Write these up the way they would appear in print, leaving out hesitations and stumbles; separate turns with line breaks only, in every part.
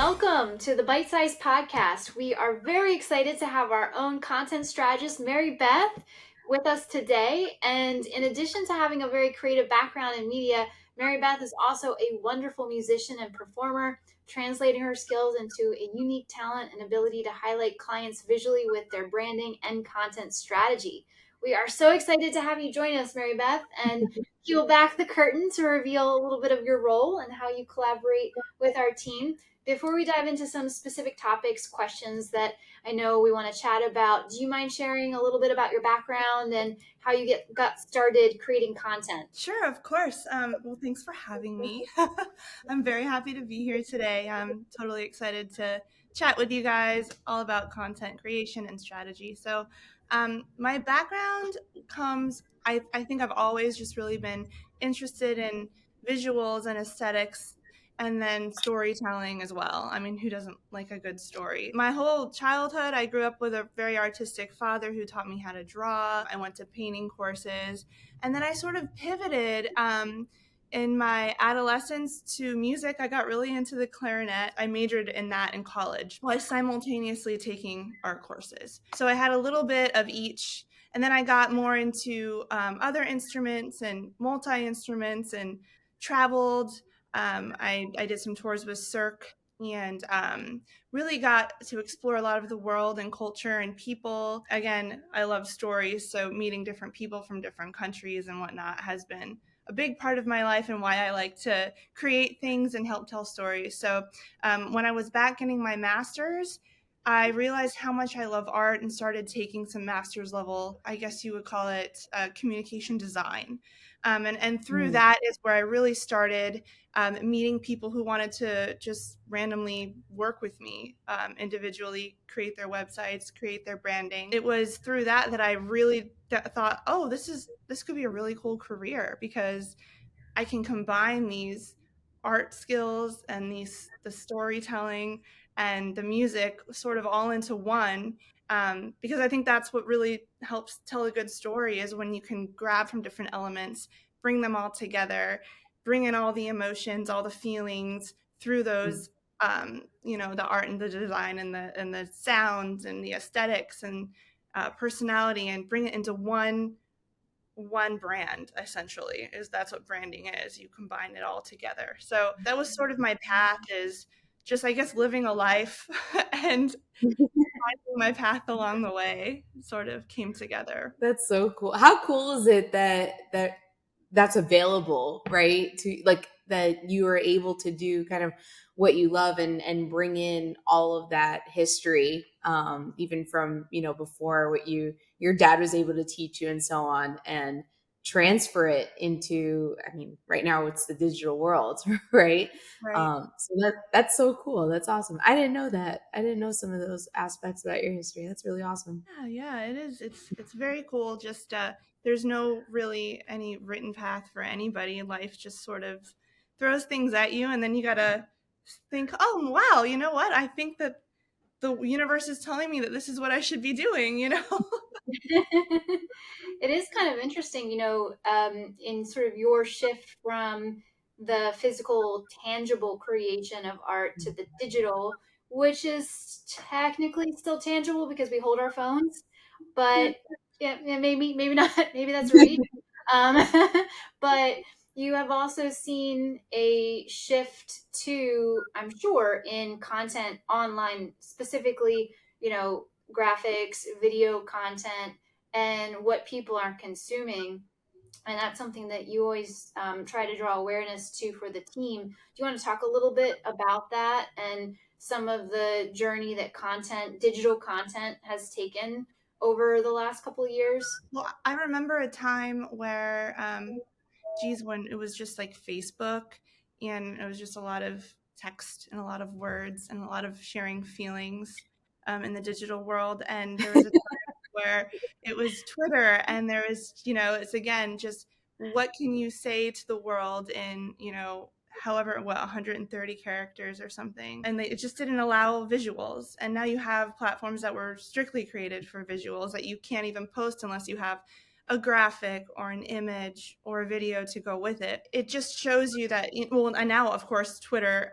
Welcome to the Bitesized podcast. We are very excited to have our own content strategist, Marybeth, with us today. And in addition to having a very creative background in media, Marybeth is also a wonderful musician and performer, translating her skills into a unique talent and ability to highlight clients visually with their branding and content strategy. We are so excited to have you join us, Marybeth, and peel back the curtain to reveal a little bit of your role and how you collaborate with our team. Before we dive into some specific topics, questions that I know we want to chat about, do you mind sharing a little bit about your background and how you got started creating content?
Sure, of course. Well, thanks for having me. I'm very happy to be here today. I'm totally excited to chat with you guys all about content creation and strategy. So, my background I think I've always just really been interested in visuals and aesthetics and then storytelling as well. I mean, who doesn't like a good story? My whole childhood, I grew up with a very artistic father who taught me how to draw. I went to painting courses. And then I sort of pivoted in my adolescence to music. I got really into the clarinet. I majored in that in college while simultaneously taking art courses. So I had a little bit of each. And then I got more into other instruments and multi-instruments and traveled. I did some tours with Cirque and really got to explore a lot of the world and culture and people. Again, I love stories, so meeting different people from different countries and whatnot has been a big part of my life and why I like to create things and help tell stories. So when I was back getting my master's, I realized how much I love art and started taking some master's level, I guess you would call it communication design. And through that is where I really started meeting people who wanted to just randomly work with me individually, create their websites, create their branding. It was through that I really thought, oh, this could be a really cool career because I can combine these art skills and the storytelling and the music sort of all into one. Because I think that's what really helps tell a good story is when you can grab from different elements, bring them all together, bring in all the emotions, all the feelings through those, the art and the design and the sounds and the aesthetics and personality, and bring it into one brand. Essentially is that's what branding is. You combine it all together. So that was sort of my path, is just, I guess, living a life and finding my path along the way sort of came together.
That's so cool. How cool is it that's available, right? To like that you are able to do kind of what you love and bring in all of that history, even from, before what your dad was able to teach you and so on, and transfer it into, I mean, right now it's the digital world, right?
Right.
So that's so cool. That's awesome. I didn't know that. I didn't know some of those aspects about your history. That's really awesome.
Yeah, it is. It's very cool. Just there's no really any written path for anybody. Life just sort of throws things at you, and then you gotta think, oh wow, you know what? I think that the universe is telling me that this is what I should be doing, you know?
It is kind of interesting, in sort of your shift from the physical, tangible creation of art to the digital, which is technically still tangible because we hold our phones, but yeah, maybe not. Maybe that's a reach. Um, but you have also seen a shift to, I'm sure, in content online, specifically, graphics, video content, and what people are consuming. And that's something that you always try to draw awareness to for the team. Do you want to talk a little bit about that and some of the journey that digital content has taken over the last couple of years?
Well, I remember a time where, when it was just like Facebook and it was just a lot of text and a lot of words and a lot of sharing feelings in the digital world. And there was a time where it was Twitter, and there was, it's again just what can you say to the world in, however, 130 characters or something. And it just didn't allow visuals. And now you have platforms that were strictly created for visuals that you can't even post unless you have a graphic or an image or a video to go with it. It just shows you that, well, and now, of course, Twitter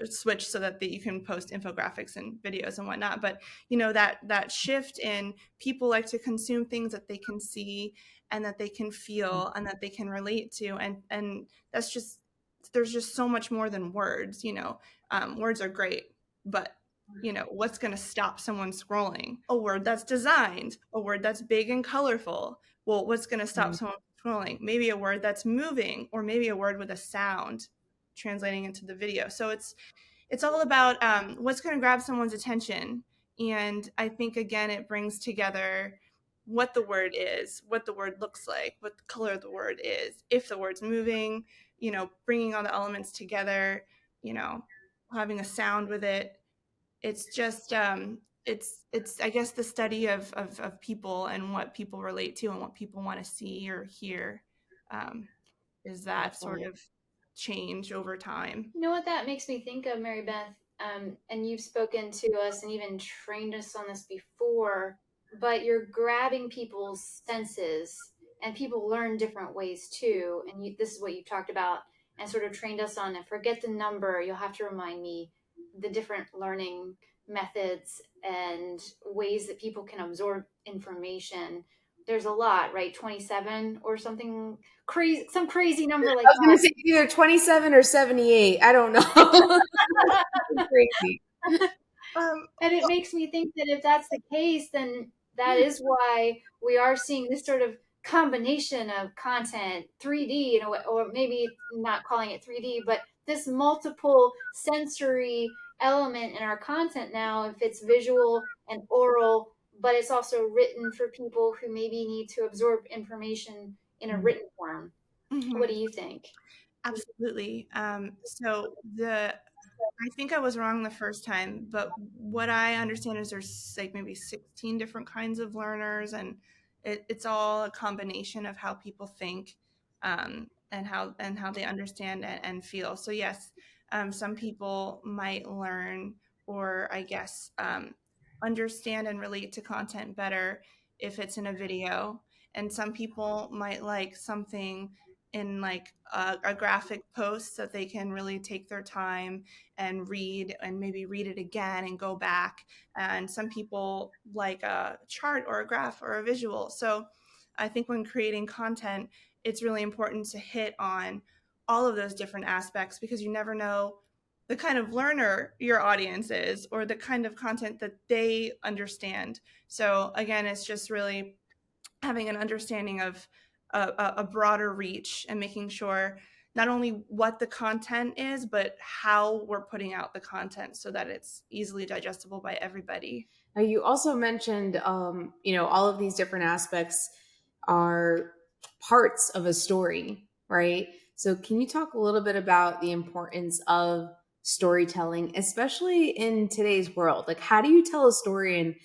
switch so that you can post infographics and videos and whatnot. But that shift in people like to consume things that they can see and that they can feel and that they can relate to, and that's just, there's just so much more than words. Words are great, but what's going to stop someone scrolling? A word that's designed, a word that's big and colorful. Well, what's going to stop someone from scrolling? Maybe a word that's moving, or maybe a word with a sound translating into the video. So it's all about what's going to grab someone's attention. And I think, again, it brings together what the word is, what the word looks like, what the color of the word is, if the word's moving, bringing all the elements together, having a sound with it. It's just it's I guess the study of people and what people relate to and what people want to see or hear, is that sort of change over time.
You know what that makes me think of, Mary Beth? And you've spoken to us and even trained us on this before, but you're grabbing people's senses, and people learn different ways too. And this is what you talked about and sort of trained us on. And forget the number, you'll have to remind me the different learning methods and ways that people can absorb information. There's a lot, right? 27 or something crazy, some crazy number like
I was going
that.
to say either 27 or 78. I don't know. Crazy.
And it makes me think that if that's the case, then that is why we are seeing this sort of combination of content, 3D, or maybe not calling it 3D, but this multiple sensory element in our content now, if it's visual and oral, but it's also written for people who maybe need to absorb information in a written form. What do you think?
Absolutely. So I think I was wrong the first time, but what I understand is there's like maybe 16 different kinds of learners, and it's all a combination of how people think, and how they understand and feel. So yes, some people might learn, or I guess understand and relate to content better if it's in a video, and some people might like something in like a graphic post so they can really take their time and read, and maybe read it again and go back. And some people like a chart or a graph or a visual. So I think when creating content, it's really important to hit on all of those different aspects, because you never know the kind of learner your audience is or the kind of content that they understand. So again, it's just really having an understanding of a broader reach, and making sure not only what the content is, but how we're putting out the content so that it's easily digestible by everybody.
You also mentioned, all of these different aspects are parts of a story, right? So, can you talk a little bit about the importance of storytelling, especially in today's world? Like, how do you tell a story in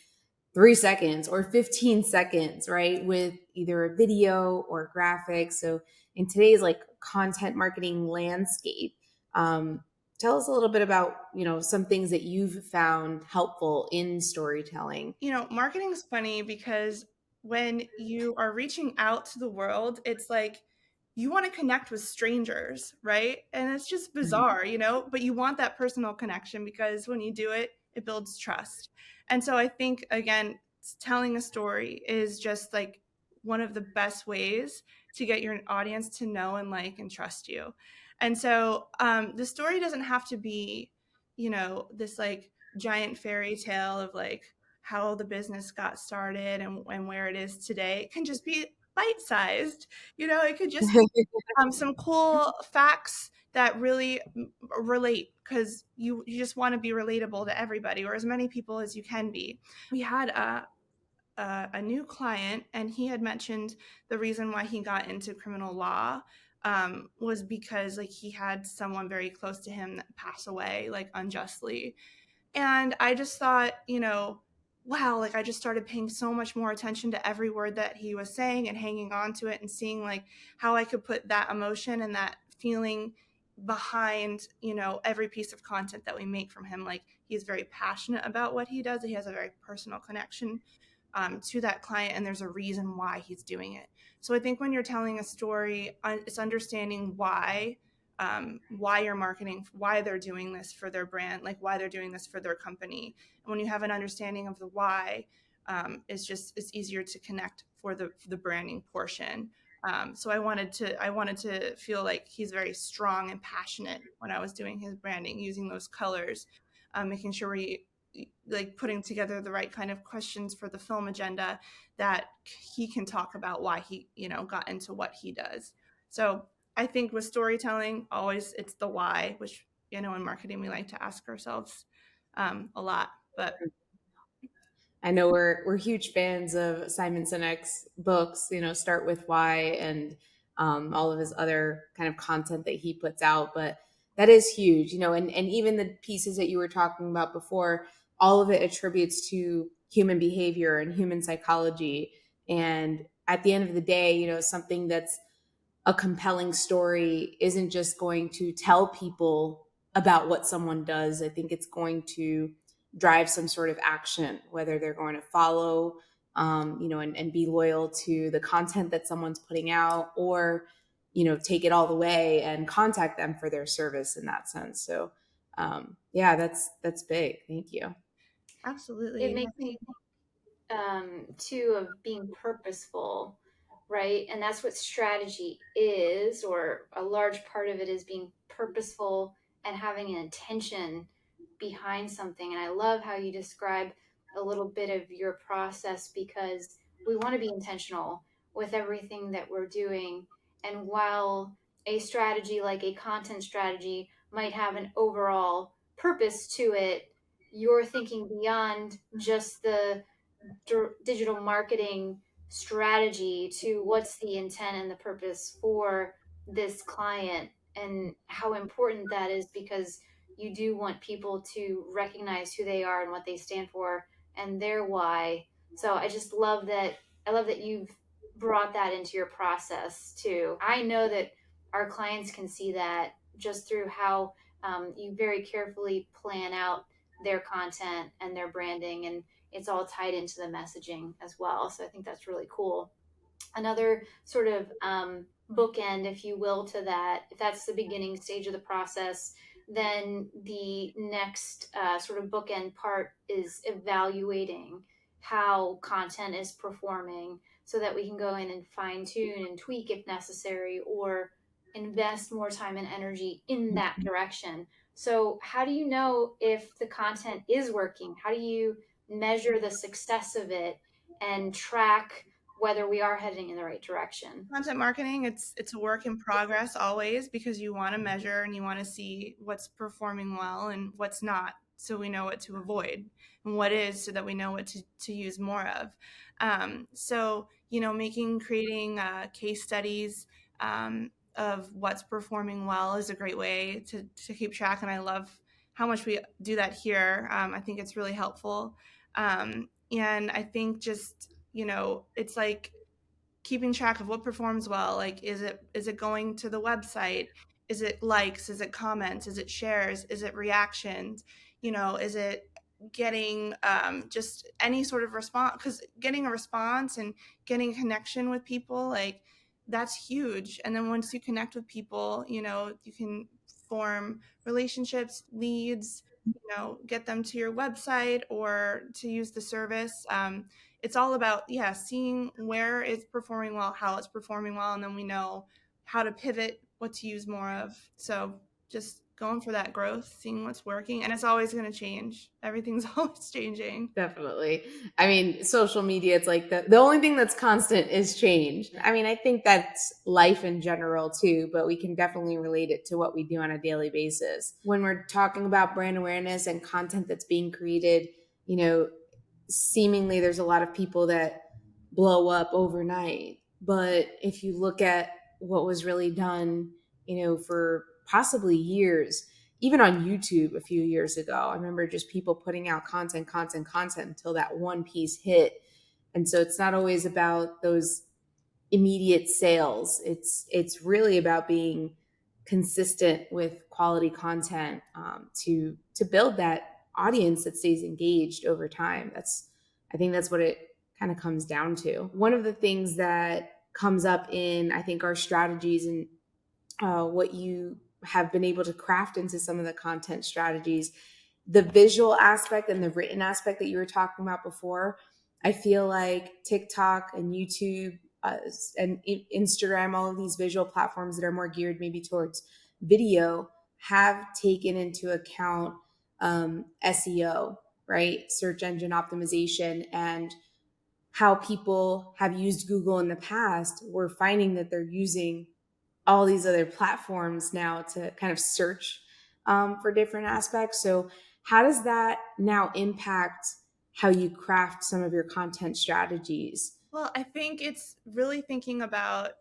3 seconds or 15 seconds, right? With either a video or graphics. So in today's like content marketing landscape, tell us a little bit about, some things that you've found helpful in storytelling.
Marketing is funny because when you are reaching out to the world, it's like you want to connect with strangers, right? And it's just bizarre, but you want that personal connection, because when you do it, it builds trust. And so I think, again, telling a story is just like one of the best ways to get your audience to know and like and trust you. And so the story doesn't have to be, this like giant fairy tale of like how the business got started and where it is today. It can just be bite-sized. It could just be some cool facts that really relate, because you just want to be relatable to everybody, or as many people as you can be. We had a new client, and he had mentioned the reason why he got into criminal law was because like he had someone very close to him that passed away like unjustly. And I just thought, wow, like I just started paying so much more attention to every word that he was saying and hanging on to it and seeing like how I could put that emotion and that feeling behind, every piece of content that we make from him. Like he's very passionate about what he does. He has a very personal connection to that client, and there's a reason why he's doing it. So I think when you're telling a story, it's understanding why why you're marketing, why they're doing this for their brand, like why they're doing this for their company. And when you have an understanding of the why, it's easier to connect for the branding portion. So I wanted to feel like he's very strong and passionate when I was doing his branding, using those colors, making sure we like putting together the right kind of questions for the film agenda that he can talk about why he, got into what he does. So I think with storytelling, always it's the why, which, in marketing, we like to ask ourselves a lot. But
I know we're huge fans of Simon Sinek's books, Start With Why, and all of his other kind of content that he puts out. But that is huge, and even the pieces that you were talking about before, all of it attributes to human behavior and human psychology. And at the end of the day, something that's a compelling story isn't just going to tell people about what someone does. I think it's going to drive some sort of action, whether they're going to follow, and be loyal to the content that someone's putting out, or, take it all the way and contact them for their service in that sense. So, yeah, that's big. Thank you.
absolutely.
It makes me too, of being purposeful, right? And that's what strategy is, or a large part of it is being purposeful and having an intention behind something. And I love how you describe a little bit of your process, because we want to be intentional with everything that we're doing. And while a strategy like a content strategy might have an overall purpose to it, you're thinking beyond just the digital marketing strategy to what's the intent and the purpose for this client, and how important that is, because you do want people to recognize who they are and what they stand for and their why. So I just love that. I love that you've brought that into your process too. I know that our clients can see that just through how you very carefully plan out their content and their branding, and it's all tied into the messaging as well. So I think that's really cool. Another sort of bookend, if you will, to that, if that's the beginning stage of the process, then the next sort of bookend part is evaluating how content is performing, so that we can go in and fine tune and tweak if necessary, or invest more time and energy in that direction. So, how do you know if the content is working? How do you measure the success of it and track whether we are heading in the right direction?
Content marketing, it's a work in progress always, because you want to measure and you want to see what's performing well and what's not, so we know what to avoid, and what is, so that we know what to use more of. So creating case studies of what's performing well is a great way to keep track, and I love how much we do that here. I think it's really helpful, and I think just it's like keeping track of what performs well. Like, is it going to the website? Is it likes? Is it comments? Is it shares? Is it reactions? Is it getting just any sort of response? Because getting a response and getting a connection with people, like, that's huge. And then once you connect with people, you can form relationships, leads, get them to your website or to use the service. It's all about, seeing where it's performing well, how it's performing well, and then we know how to pivot, what to use more of. So just going for that growth, seeing what's working, and it's always going to change. Everything's always changing.
Definitely. I mean, social media, it's like the only thing that's constant is change. I mean, I think that's life in general too, but we can definitely relate it to what we do on a daily basis. When we're talking about brand awareness and content that's being created, seemingly there's a lot of people that blow up overnight. But if you look at what was really done, for possibly years, even on YouTube a few years ago, I remember just people putting out content until that one piece hit. And so it's not always about those immediate sales. It's really about being consistent with quality content, to build that audience that stays engaged over time. I think that's what it kind of comes down to. One of the things that comes up in, I think, our strategies and what you have been able to craft into some of the content strategies, the visual aspect and the written aspect that you were talking about before. I feel like TikTok and YouTube and Instagram, all of these visual platforms that are more geared maybe towards video, have taken into account SEO, right? Search engine optimization, and how people have used Google in the past. We're finding that they're using all these other platforms now to kind of search for different aspects. So, how does that now impact how you craft some of your content strategies?
Well, I think it's really thinking about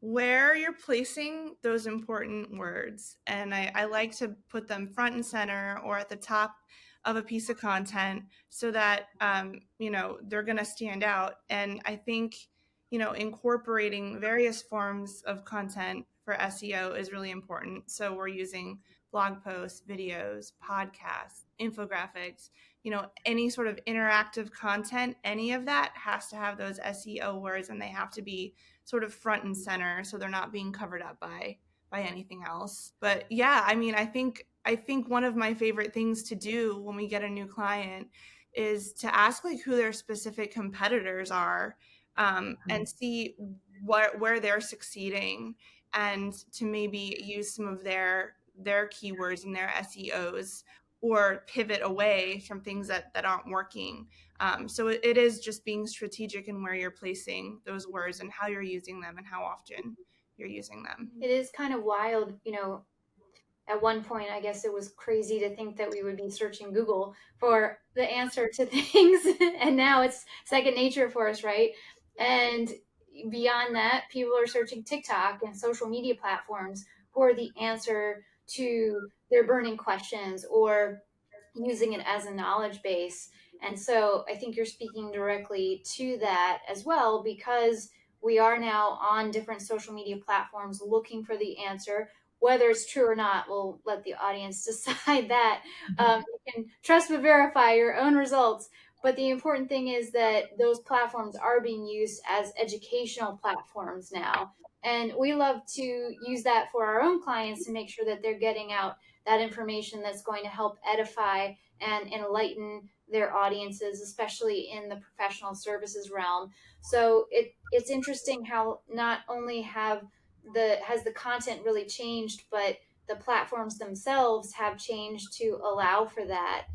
where you're placing those important words. And I like to put them front and center or at the top of a piece of content so that, they're going to stand out. And I think, incorporating various forms of content for SEO is really important. So we're using blog posts, videos, podcasts, infographics, any sort of interactive content, any of that has to have those SEO words, and they have to be sort of front and center so they're not being covered up by anything else. But yeah, I mean, I think one of my favorite things to do when we get a new client is to ask like who their specific competitors are, and see where they're succeeding, and to maybe use some of their keywords and their SEOs, or pivot away from things that aren't working. So it is just being strategic in where you're placing those words and how you're using them and how often you're using them.
It is kind of wild, at one point, I guess it was crazy to think that we would be searching Google for the answer to things. And now it's second nature for us, right? And beyond that, people are searching TikTok and social media platforms for the answer to their burning questions, or using it as a knowledge base. And so I think you're speaking directly to that as well, because we are now on different social media platforms looking for the answer. Whether it's true or not, we'll let the audience decide that. You can trust but verify your own results. But the important thing is that those platforms are being used as educational platforms now. And we love to use that for our own clients to make sure that they're getting out that information that's going to help edify and enlighten their audiences, especially in the professional services realm. So it's interesting how not only has the content really changed, but the platforms themselves have changed to allow for that.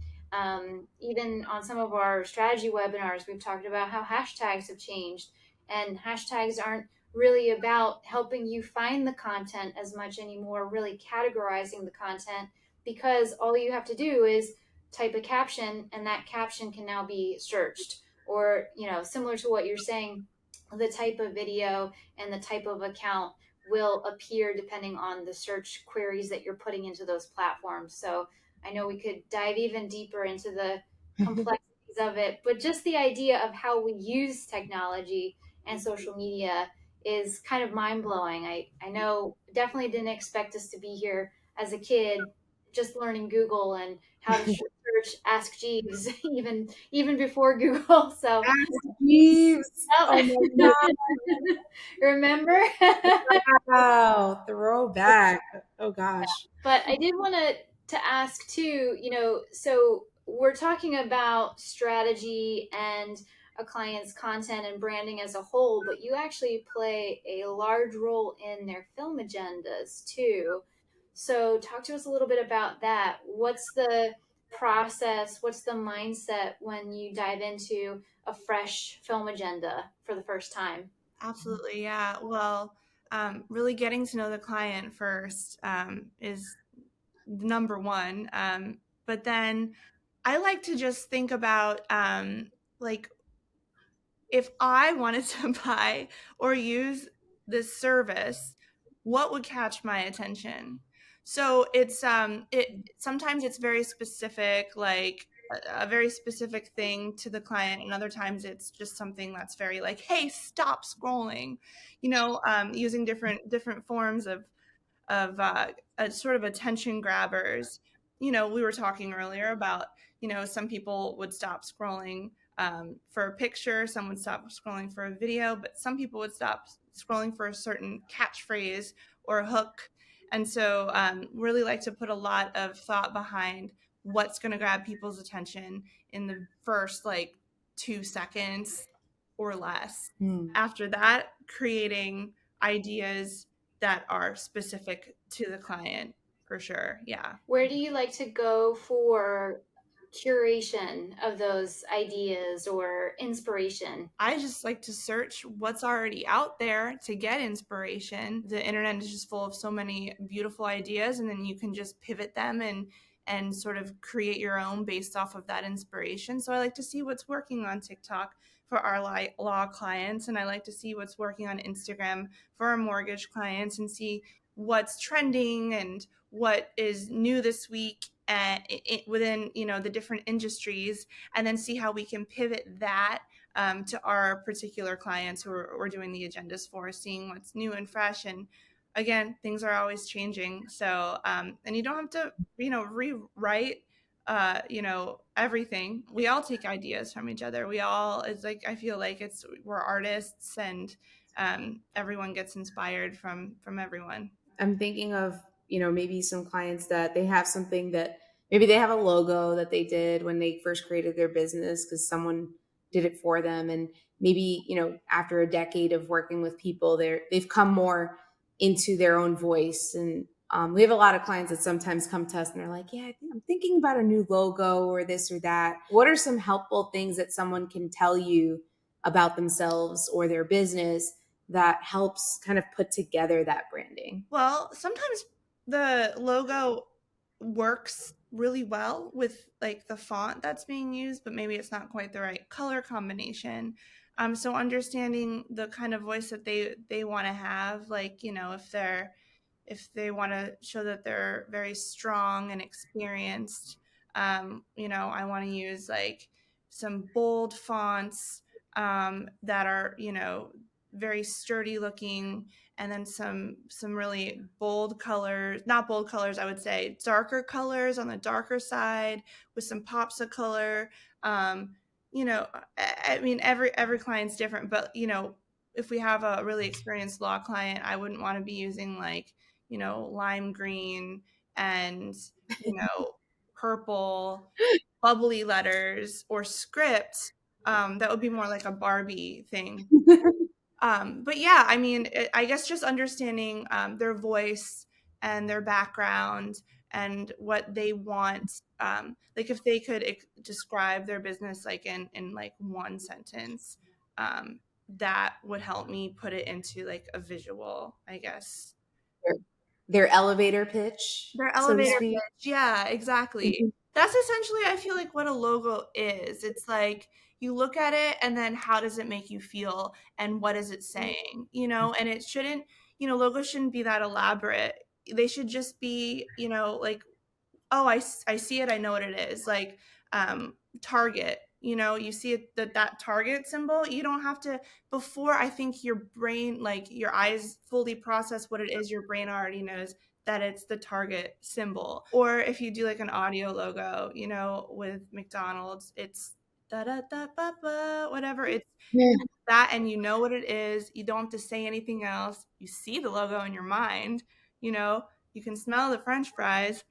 Even on some of our strategy webinars, we've talked about how hashtags have changed, and hashtags aren't really about helping you find the content as much anymore, really categorizing the content, because all you have to do is type a caption, and that caption can now be searched. Or, similar to what you're saying, the type of video and the type of account will appear depending on the search queries that you're putting into those platforms. So I know we could dive even deeper into the complexities of it, but just the idea of how we use technology and social media is kind of mind blowing. I know, definitely didn't expect us to be here as a kid just learning Google and how to search Ask Jeeves even before Google. So
Ask Jeeves. Oh my
remember?
God. Wow. Throwback. Oh gosh.
But I did want to ask too, so we're talking about strategy and a client's content and branding as a whole, but you actually play a large role in their film agendas too. So talk to us a little bit about that. What's the process? What's the mindset when you dive into a fresh film agenda for the first time?
Absolutely, yeah. Well, really getting to know the client first is number one. But then I like to just think about like if I wanted to buy or use this service, what would catch my attention? So it sometimes it's very specific, like a very specific thing to the client, and other times it's just something that's very like, hey, stop scrolling, using different forms of sort of attention grabbers. We were talking earlier about, some people would stop scrolling for a picture, some would stop scrolling for a video, but some people would stop scrolling for a certain catchphrase or a hook. And so really like to put a lot of thought behind what's going to grab people's attention in the first like 2 seconds or less. After that, creating ideas that are specific to the client for sure. Yeah.
Where do you like to go for curation of those ideas or inspiration?
I just like to search what's already out there to get inspiration. The internet is just full of so many beautiful ideas, and then you can just pivot them and sort of create your own based off of that inspiration. So I like to see what's working on TikTok for our law clients, and I like to see what's working on Instagram for our mortgage clients, and see what's trending and what is new this week within the different industries, and then see how we can pivot that to our particular clients who we're doing the agendas for, seeing what's new and fresh. And again, things are always changing. So, and you don't have to, rewrite, everything. We all take ideas from each other. It's like, I feel like we're artists, and everyone gets inspired from everyone.
I'm thinking of, maybe some clients that they have something that maybe they have a logo that they did when they first created their business because someone did it for them. And maybe, after a decade of working with people, they've come more into their own voice. And we have a lot of clients that sometimes come to us and they're like, yeah, I'm thinking about a new logo or this or that. What are some helpful things that someone can tell you about themselves or their business that helps kind of put together that branding?
Well, sometimes the logo works really well with like the font that's being used, but maybe it's not quite the right color combination. So understanding the kind of voice that they want to have, like, if they want to show that they're very strong and experienced, I want to use like some bold fonts that are, very sturdy looking, and then some really bold colors, not bold colors, I would say darker colors on the darker side with some pops of color. I mean, every client's different, but if we have a really experienced law client, I wouldn't want to be using like, lime green and, purple bubbly letters or script. That would be more like a Barbie thing. But yeah, I mean, I guess just understanding their voice and their background and what they want. Like if they could describe their business like in like one sentence, that would help me put it into like a visual, I guess.
Their elevator pitch,
Their
so to
elevator
speak.
pitch. Yeah, exactly. That's essentially, I feel like, what a logo is. It's like you look at it and then how does it make you feel and what is it saying, and it shouldn't, logos shouldn't be that elaborate. They should just be, like, oh, I see it, I know what it is. Like Target, you see it, that Target symbol, you don't have to, before I think your brain, like your eyes fully process what it is, your brain already knows that it's the Target symbol. Or if you do like an audio logo, with McDonald's, it's da da da ba ba, whatever. It's that, and you know what it is. You don't have to say anything else. You see the logo in your mind, you can smell the French fries.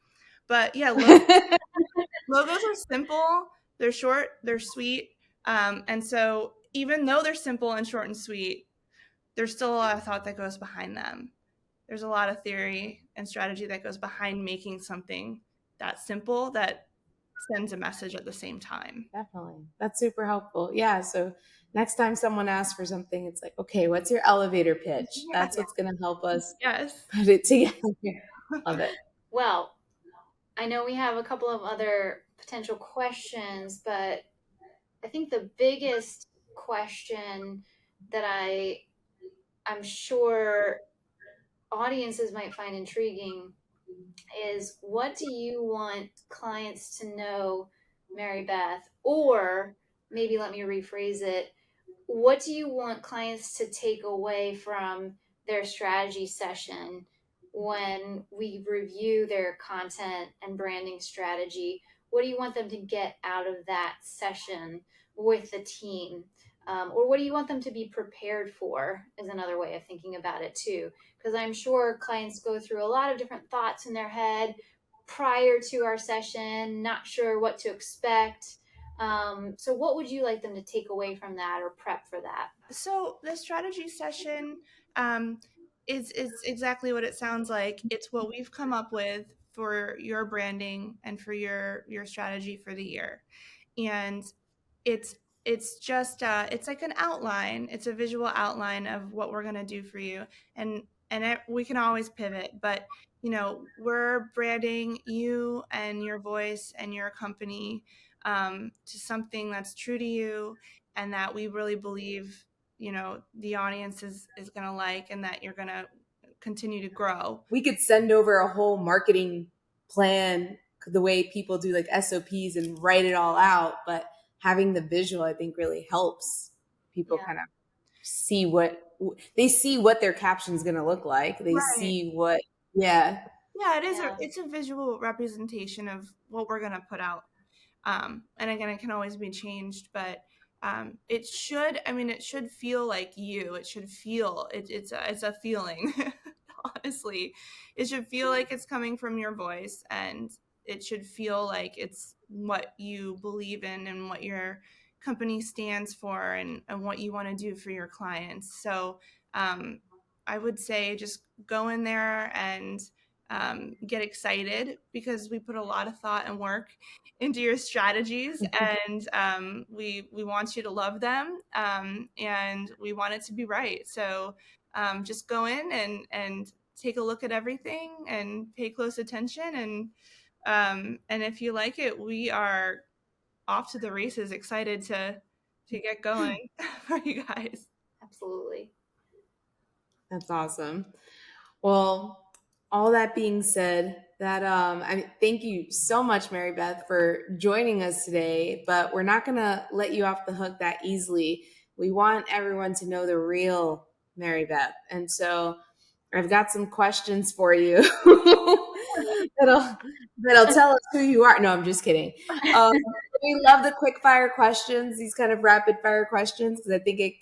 But yeah, logos are simple, they're short, they're sweet. And so even though they're simple and short and sweet, there's still a lot of thought that goes behind them. There's a lot of theory and strategy that goes behind making something that simple that sends a message at the same time.
Definitely. That's super helpful. Yeah. So next time someone asks for something, it's like, okay, what's your elevator pitch? That's what's going to help us
Yes.
put it together. Love it.
Well, I know we have a couple of other potential questions, but I think the biggest question that I'm sure audiences might find intriguing is, what do you want clients to know, Marybeth? Or maybe let me rephrase it. What do you want clients to take away from their strategy session when we review their content and branding strategy? What do you want them to get out of that session with the team? Or what do you want them to be prepared for, is another way of thinking about it too. Because I'm sure clients go through a lot of different thoughts in their head prior to our session, not sure what to expect. So what would you like them to take away from that or prep for that?
So the strategy session is exactly what it sounds like. It's what we've come up with for your branding and for your strategy for the year, and it's it's just it's like an outline. It's a visual outline of what we're gonna do for you, and we can always pivot, but we're branding you and your voice and your company to something that's true to you and that we really believe the audience is going to like, and that you're going to continue to grow.
We could send over a whole marketing plan the way people do like SOPs and write it all out, but having the visual I think really helps people kind of see what their caption is going to look like. They
Right.
see what yeah
It's a visual representation of what we're going to put out. And again, it can always be changed, but it should feel like you. It should feel it's a feeling. Honestly, it should feel like it's coming from your voice, and it should feel like it's what you believe in and what your company stands for, and what you want to do for your clients. So I would say just go in there and get excited, because we put a lot of thought and work into your strategies, and we want you to love them, and we want it to be right. So just go in and take a look at everything and pay close attention, and if you like it, we are off to the races, excited to get going for you guys.
Absolutely.
That's awesome. Well, all that being said, that thank you so much, Marybeth, for joining us today. But we're not going to let you off the hook that easily. We want everyone to know the real Marybeth, and so I've got some questions for you that'll tell us who you are. No, I'm just kidding. We love the quick fire questions, these kind of rapid fire questions, because I think it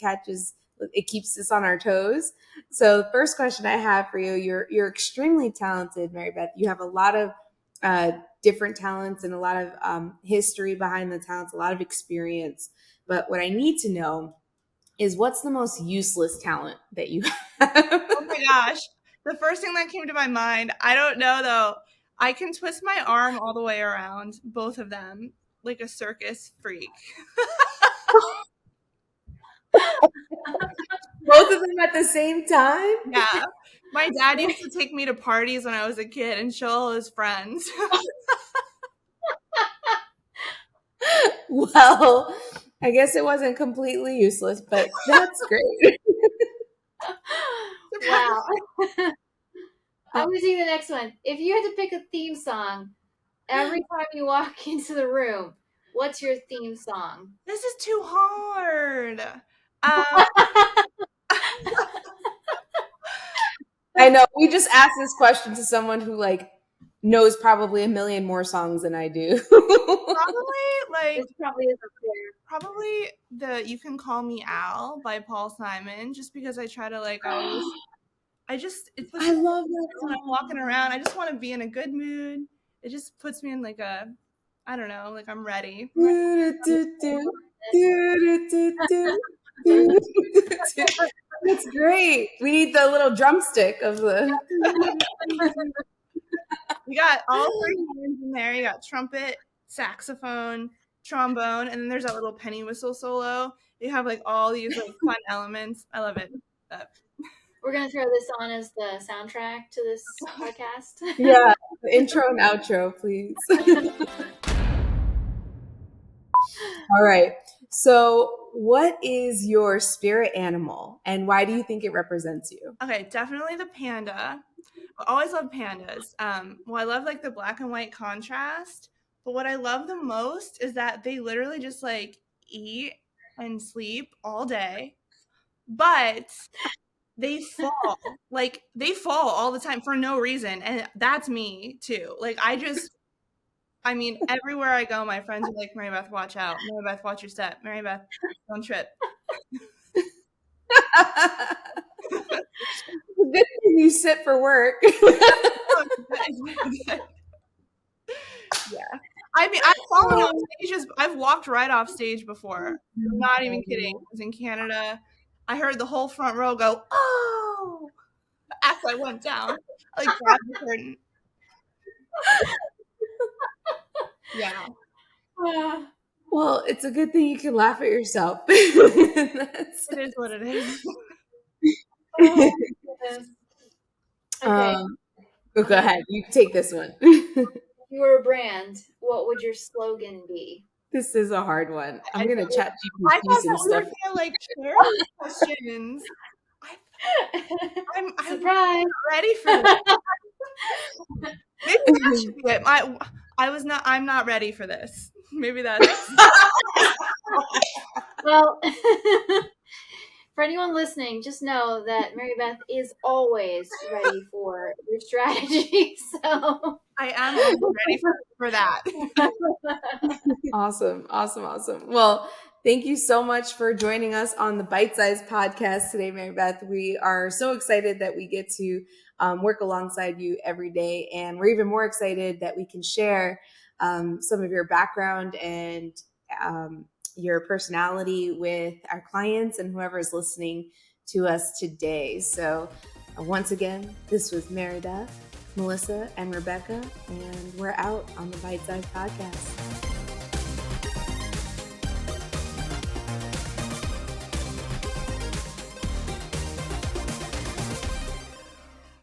keeps us on our toes. So the first question I have for you, you're extremely talented, Marybeth. You have a lot of different talents and a lot of history behind the talents, a lot of experience. But what I need to know is, what's the most useless talent that you have?
Oh my gosh. The first thing that came to my mind, I don't know though. I can twist my arm all the way around, both of them, like a circus freak.
Both of them at the same time?
Yeah. My dad used to take me to parties when I was a kid and show all his friends.
Well, I guess it wasn't completely useless, but that's great.
Wow. I'm going to see the next one. If you had to pick a theme song every time you walk into the room, what's your theme song?
This is too hard.
I know. We just asked this question to someone who knows probably a million more songs than I do.
This probably isn't fair.
Probably the "You Can Call Me Al" by Paul Simon, just because I try to always. It's the
I love that
when I'm walking around. I just want to be in a good mood. It just puts me in I don't know, I'm ready.
That's great. We need the little drumstick of the.
You got all three hands in there. You got trumpet, saxophone, trombone, and then there's that little penny whistle solo. You have all these fun elements. I love it.
We're going to throw this on as the soundtrack to this podcast.
Yeah, the intro and outro, please. All right. So, what is your spirit animal, and why do you think it represents you?
Okay, definitely the panda. I always love pandas. Well, I love the black and white contrast, but what I love the most is that they literally just eat and sleep all day, but they fall. They fall all the time for no reason, and that's me too. I mean, everywhere I go, my friends are like, Marybeth, watch out. Marybeth, watch your step. Marybeth, don't trip.
Good thing you sit for work.
Yeah. I mean, I've fallen off stages. I've walked right off stage before. I'm not even kidding. I was in Canada. I heard the whole front row go, oh, as I went down. I like grabbed the curtain. Yeah.
Well, it's a good thing you can laugh at yourself.
It is what it is.
Oh, goodness. Okay.
Go ahead. You take this one.
If you were a brand, what would your slogan be?
This is a hard one. I'm going to chat
I
GPT
thought
some
that we were
stuff.
gonna like share these questions. I'm
Surprise!
not ready for this. Maybe that should be it. I'm not ready for this. Maybe that's
Well, for anyone listening, just know that Marybeth is always ready for your strategy. So
I am always ready for that.
Awesome. Well, thank you so much for joining us on the Bitesized podcast today, Marybeth. We are so excited that we get to work alongside you every day. And we're even more excited that we can share some of your background and your personality with our clients and whoever is listening to us today. So once again, this was Marybeth, Melissa, and Rebecca, and we're out on the Bitesized podcast.